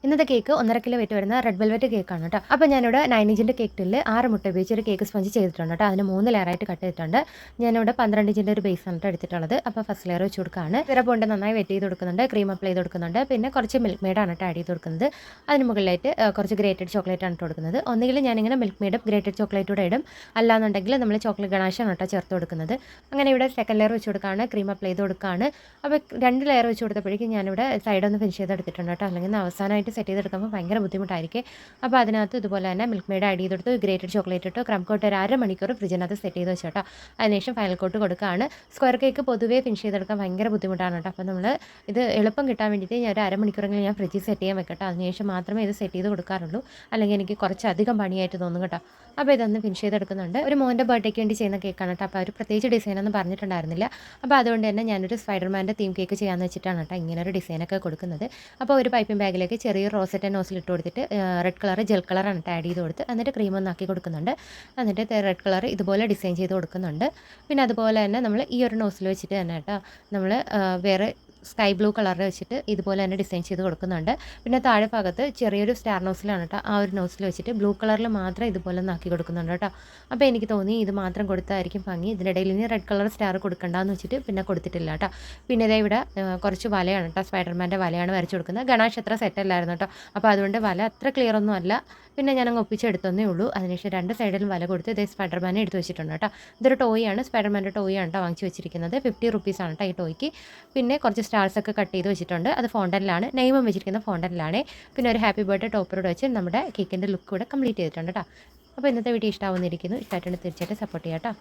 ഇന്നത്തെ cake 1.5 kilo weight വരുന്ന red velvet കേക്കാണ് കേട്ടോ. അപ്പോൾ ഞാനിവിടെ 9 ഇഞ്ചിൻ്റെ കേക്ക് ടിന്നിൽ 6 മുട്ട ഉപയോഗിച്ച് ഒരു കേക്ക് സ്പഞ്ച് ചെയ്തിട്ടുണ്ട് കേട്ടോ. അതിന് 3 ലെയറായിട്ട് കട്ട് ചെയ്തിട്ടുണ്ട്. ഞാനിവിടെ 12 ഇഞ്ചിൻ്റെ ഒരു ബേസാണ് കേട്ടോ എടുത്തിട്ടുള്ളത്. അപ്പോൾ ഫസ്റ്റ് ലെയർ വെച്ച് കൊടുക്കുകയാണ്. സിറപ്പ് കൊണ്ട് നന്നായി വെറ്റ് ചെയ്ത് കൊടുക്കുന്നുണ്ട്, ക്രീം അപ്ലൈ ചെയ്ത് കൊടുക്കുന്നുണ്ട്. പിന്നെ കുറച്ച് മിൽക്ക് മെയ്ഡാണ് കേട്ടോ ആഡ് ചെയ്ത് കൊടുക്കുന്നത്. അതിന് മുകളിലായിട്ട് കുറച്ച് ഗ്രേറ്റഡ് ചോക്ലേറ്റ് ആണ് കൊടുക്കുന്നത്. ഒന്നുകിൽ ഞാനിങ്ങനെ മിൽക്ക് മെയ്ഡും ഗ്രേറ്റഡ് ചോക്ലേറ്റൂടെ ഇടും, അല്ലാന്നുണ്ടെങ്കിൽ നമ്മൾ ചോക്ലേറ്റ് ഗണാശാണ് കേട്ടോ ചേർത്ത് കൊടുക്കുന്നത്. അങ്ങനെ ഇവിടെ സെക്കൻഡ് ലെയർ വെച്ച് കൊടുക്കുകയാണ്, ക്രീം അപ്ലൈ ചെയ്ത് കൊടുക്കുകയാണ്. അപ്പോൾ 2 ലെയർ വെച്ച് കൊടുത്തപ്പോഴേക്കും ഞാനിവിടെ സൈഡൊന്ന് ഫിനിഷ് ചെയ്തെടുത്തിട്ടുണ്ട് കേട്ടോ. അല്ലെങ്കിൽ അവസാനമായിട്ട് സെറ്റ് ചെയ്തെടുക്കുമ്പോൾ ഭയങ്കര ബുദ്ധിമുട്ടായിരിക്കും. അപ്പോൾ അതിനകത്ത് ഇതുപോലെ തന്നെ മിൽക്ക് മെയ്ഡ് ആഡ് ചെയ്തെടുത്ത് ഗ്രേറ്റഡ് ചോക്ലേറ്റ് ഇട്ട് ക്രം കോട്ട് ഒരു 1/2 മണിക്കൂർ ഫ്രിഡ്ജിനകത്ത് സെറ്റ് ചെയ്ത് വെച്ചോട്ടോ. അതിനുശേഷം ഫൈനൽ കോട്ട് കൊടുക്കുകയാണ്. സ്ക്വയർ കേക്ക് പൊതുവേ ഫിനിഷ് ചെയ്തെടുക്കാൻ ഭയങ്കര ബുദ്ധിമുട്ടാണ് കേട്ടോ. അപ്പോൾ നമ്മൾ ഇത് എളുപ്പം കിട്ടാൻ വേണ്ടിയിട്ട് ഞാൻ ഒരു 1/2 മണിക്കൂറെങ്കിലും ഞാൻ ഫ്രിഡ്ജിൽ സെറ്റ് ചെയ്യാൻ വെക്കട്ടെ. അതിനുശേഷം മാത്രമേ ഇത് സെറ്റ് ചെയ്ത് കൊടുക്കാറുള്ളൂ, അല്ലെങ്കിൽ എനിക്ക് കുറച്ചധികം പണിയായിട്ട് തോന്നും കേട്ടോ. അപ്പോൾ ഇതൊന്ന് ഫിനിഷ് ചെയ്തെടുക്കുന്നുണ്ട്. ഒരു മോൻ്റെ ബർത്ത്ഡേക്ക് വേണ്ടി ചെയ്യുന്ന കേക്കാണ് കേട്ടോ. അപ്പോൾ അവർ പ്രത്യേകിച്ച് ഡിസൈനൊന്നും പറഞ്ഞിട്ടുണ്ടായിരുന്നില്ല. അപ്പോൾ അതുകൊണ്ട് തന്നെ ഞാനൊരു സ്പൈഡർമാൻ്റെ തീം കേക്ക് ചെയ്യാമെന്ന് വെച്ചിട്ടാണ് കേട്ടോ ഇങ്ങനെ ഒരു ഡിസൈനൊക്കെ കൊടുക്കുന്നത്. അപ്പോൾ ഒരു പൈപ്പിംഗ് ബാഗിലേക്ക് ചെറിയൊരു റോസറ്റ് നോസിൽ ഇട്ട് കൊടുത്തിട്ട് റെഡ് കളർ ജെൽ കളറാണ് ആഡ് ചെയ്ത് കൊടുത്ത് എന്നിട്ട് ക്രീം ഒന്ന് ആക്കി കൊടുക്കുന്നുണ്ട്. എന്നിട്ട് റെഡ് കളർ ഇതുപോലെ ഡിസൈൻ ചെയ്ത് കൊടുക്കുന്നുണ്ട്. പിന്നെ അതുപോലെ തന്നെ നമ്മൾ ഈ ഒരു നോസിൽ വെച്ചിട്ട് തന്നെ കേട്ടോ നമ്മൾ വേറെ സ്കൈ ബ്ലൂ കളറിൽ വെച്ചിട്ട് ഇതുപോലെ തന്നെ ഡിസൈൻ ചെയ്ത് കൊടുക്കുന്നുണ്ട്. പിന്നെ താഴെ ഭാഗത്ത് ചെറിയൊരു സ്റ്റാർ നോസിലാണ് കേട്ടോ. ആ ഒരു നോസിൽ വെച്ചിട്ട് ബ്ലൂ കളറിൽ മാത്രം ഇതുപോലെ ഒന്ന് ആക്കി കൊടുക്കുന്നുണ്ട് കേട്ടോ. അപ്പോൾ എനിക്ക് തോന്നി ഇത് മാത്രം കൊടുത്തായിരിക്കും ഭംഗി, ഇതിനിടയിൽ ഇനി റെഡ് കളർ സ്റ്റാർ കൊടുക്കണ്ടെന്ന് വെച്ചിട്ട് പിന്നെ കൊടുത്തിട്ടില്ല കേട്ടോ. പിന്നെ ഇതേ ഇവിടെ കുറച്ച് വലയാണ് കേട്ടോ, സ്പൈഡർമാൻ്റെ വലയാണ് വരച്ച് കൊടുക്കുന്നത്. ഗണാഷ് അത്ര സെറ്റല്ലായിരുന്നു കേട്ടോ. അപ്പോൾ അതുകൊണ്ട് വല അത്ര ക്ലിയർ ഒന്നും അല്ല. പിന്നെ ഞാനങ്ങ് ഒപ്പിച്ചെടുത്തേ ഉള്ളൂ. അതിനുശേഷം 2 സൈഡിലും വല കൊടുത്ത് ഇതേ സ്പൈഡർമാനെ എടുത്ത് വെച്ചിട്ടുണ്ട് കേട്ടോ. ഇതൊരു ടോയാണ്, സ്പൈഡർമാൻ്റെ ടോയാണ് കേട്ടോ വാങ്ങിച്ച് വെച്ചിരിക്കുന്നത്. 50 റുപ്പീസാണ് കേട്ടോ ഈ ടോയ്ക്ക്. പിന്നെ കുറച്ച് സ്റ്റാർസൊക്കെ കട്ട് ചെയ്ത് വെച്ചിട്ടുണ്ട്. അത് ഫോണ്ടനിലാണ്, നെയിമും വെച്ചിരിക്കുന്നത് ഫോണ്ടനിലാണ്. പിന്നെ ഒരു ഹാപ്പി ബർത്ത്ഡേ ടോപ്പറോട് വെച്ച് നമ്മുടെ കേക്കിൻ്റെ ലുക്ക് കൂടെ കംപ്ലീറ്റ് ചെയ്തിട്ടുണ്ട് കേട്ടോ. അപ്പോൾ ഇന്നത്തെ വീഡിയോ ഇഷ്ടമാവുന്നിരിക്കുന്നു. ഇഷ്ടമായിട്ടുണ്ട് തീർച്ചയായിട്ടും സപ്പോർട്ട് ചെയ്യാം കേട്ടോ.